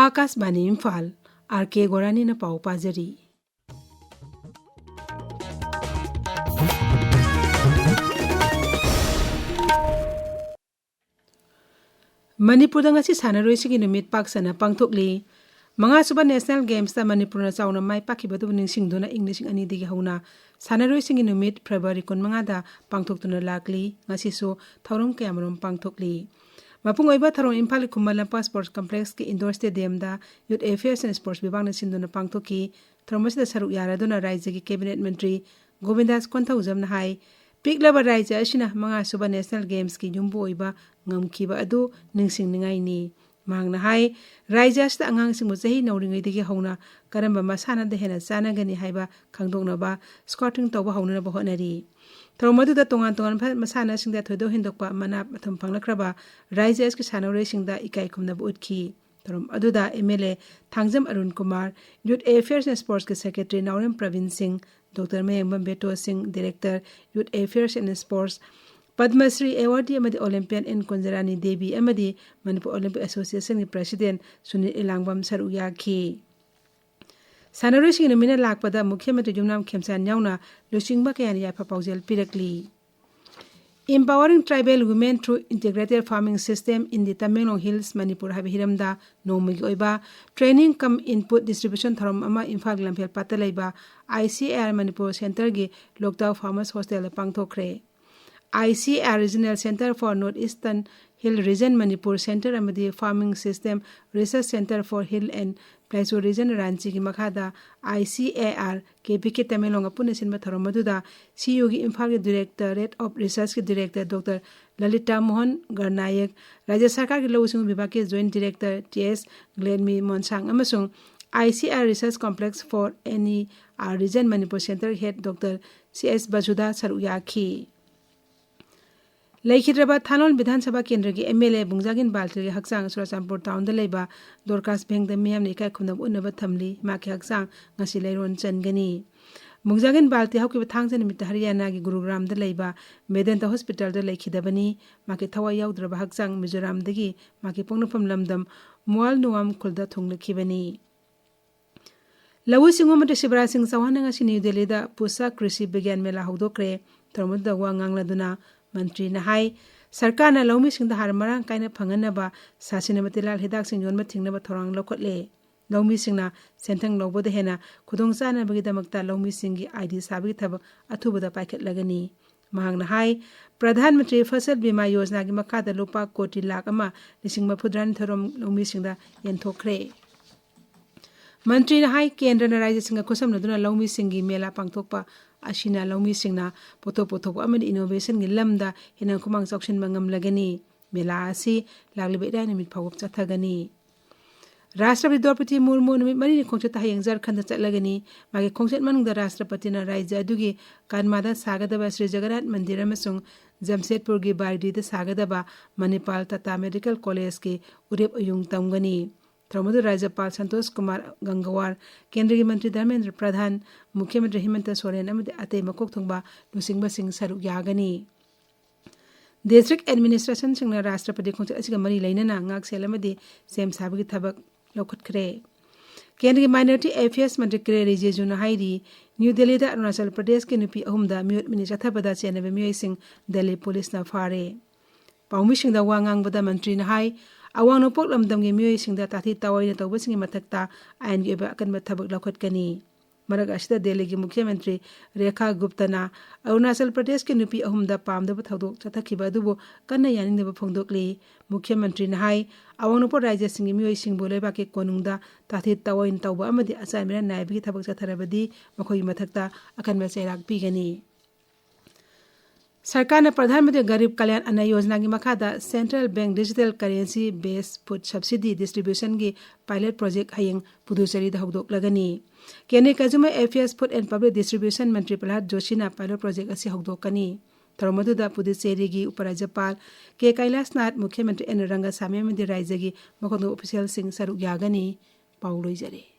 Akashvani Imphal RK.Gorani na pau pazari Manipur da ngasi sanaroi sigi numit paksana pangthokli manga suba national games ta Manipur na chauna mai pakibadu ningsingduna English ani digi hauna sanaroi sigi numit February 15 da pangthoktuna lakli ngasi so thauram kayamrom pangthokli Mapung oiba tharong Imphal Kumalampa Sports Complex ki indoor stadium da Youth Affairs and Sports Bibang na sinduna pangthoki tharomasi da saruk yaraduna Raijya ki cabinet ministry Govindas Konthaujam na hai piklaba Raijya asina manga suba national games ki yumbu oiba ngamkiba adu ningsingningai ni mangna hai Raijya sta angang singmu chahi nauringai digi hauna karamba masana da hena chanagani haiba khangdoknaba scouting tawba hauna ba honari Thaumadu da tongan masana singda thoido hindokpa mana mathum phanglakraba Raijya ki sanore singda ikai khumna bu utki Tharum aduda MLA Thangjam Arun Kumar Youth Affairs and Sports ke secretary Naurem Pravin Singh Dr. Mayambam Beto Singh Director Youth Affairs and Sports Padma Shri Awardee amadi Olympian N Kunjarani Devi amadi Manipur Olympic Association ki President Sunil Ilangbam saru yakhi Sanaroi sing numina lakpada Mukhyamantri Jumnam Khemsan yauna lusingba kayani yafa paujel pirakli Empowering tribal women through integrated farming system in the Tamenglong Hills Manipur habi hiramda nomigi oiba training cum input distribution tharom ama Imphal Lamphel patalaiba ICAR Manipur Center gi Loktaw Farmers Hostel pangthokre ICAR Regional Center for Northeastern Hill Region Manipur Center amadi Farming System Research Center for Hill and Plateau Region Ranchi ki makhada ICAR KPK Tamenglong apuna sinba tharomaduda CU gi Imphal ki Directorate of Research ki Director Dr. Lalita Mohan Garnayak Rajya Sarkar ki Lawsing Vibhag ki Joint Director TS Glenmi Monsang amasung ICAR Research Complex for NER Region Manipur Center Head Dr. CS Bajuda Saruyakhi Laikhidraba Thanol Vidhan Sabha Kendra ki MLA Bungjagin Baltir ki Haksang Surachampur Town da leiba Dorcas Beng da miyam ni kai khumna unaba thamli ma ki Haksang ngasi leiron changani Bungjagin Balti hauki bathang jan mit Haryana ki Gurugram da leiba Medanta Hospital da leikhidabani ma ki thawa yaudra ba Haksang Mizoram dagi ma ki pongnapam lamdam Mual Nuam Khulda thunglakibani Lawu Singomate Shibra Singh Chauhan ngasi New Delhi da Pusa Krishi Vigyan Mela haudokre tharmud da wa ngangladuna Mantri na hai sarkar na lawmi singda har marang kaina phanganaba sasina matilal hidak sing yonma thingnaba thorang lokhotle lawmi singna senthang lawboda hena khudong chana bagi damakta lawmi singi ID sabi thab athuboda paikhet lagani mahang na hai pradhan mantri fasal bima yojna gi makada lupa koti lakh ama lising mafudran thorom lawmi singda yenthokre Mantri na hai kendra na Raijya singa kusam naduna lawmi singi mela pangthokpa Ashina lawmi singna poto amadi innovation gi lamda hina kumang chaukshin mangam lagani mela asi laglibe dai nimit phawop chathagani Rashtrapati Draupadi Murmu nimit mari ni khongchet hayang Jharkhand chatlagani magi khongchet manungda Rashtrapati na Raijya adugi kanmada sagadaba Sri Jagannath Mandir amasung Jamshedpur gi Bardi da sagadaba Manipal Tata Medical College ki urep ayung tamgani Tramadu Rajapal Santosh Kumar Gangawar Kendriya Mantri Dharmendra Pradhan Mukhyamantri Himanta Soren amadi atei makok thongba lusingba sing saruk yagani District Administration singna Rashtrapati khongchet asiga mari lainana ngak selamadi sem sabagi thabak lokhatkre Kendriya Minority Affairs Mantri Kre Rijeju na hairi New Delhi da Arunachal Pradesh ke nupi ahumda miyot mini chathabada chenaba miyoi sing Delhi Police na fare Paumi singda wangang bada mantri na hai Awang no pok lamdam gi miyoi singda tathi tawai na tawba singi mathakta ain gi ba akan mathabak lakhatkani Maraga asida Delhi gi Mukhyamantri Rekha Gupta na Arunachal Pradesh ke nupi ahumda pamdaba thodok chathakhiba adubo kanna yaningdaba phongdokli Mukhyamantri na hai awang no pok Raijya singi miyoi singbo leba ke konungda tathi tawai na tawba amadi achai mera naibi thabak chatharabadi makhoi mathakta akan ba chairak pigani Sarkar na Pradhan Mantri Garib Kalyan Anna Yojana gi makhada Central Bank Digital Currency Based Food Subsidy Distribution gi pilot project hayeng Puducherry da hawdok lagani Kene Consumer Affairs Food and Public Distribution Mantri Prahlad Joshi na pilot project asi hawdokani Tharomadu da Puducherry gi Uparajapal K Kailasnath Mukhyamantri N Rangasamy amadi Raijya gi makhonu official sing saruk yagani pauloi jare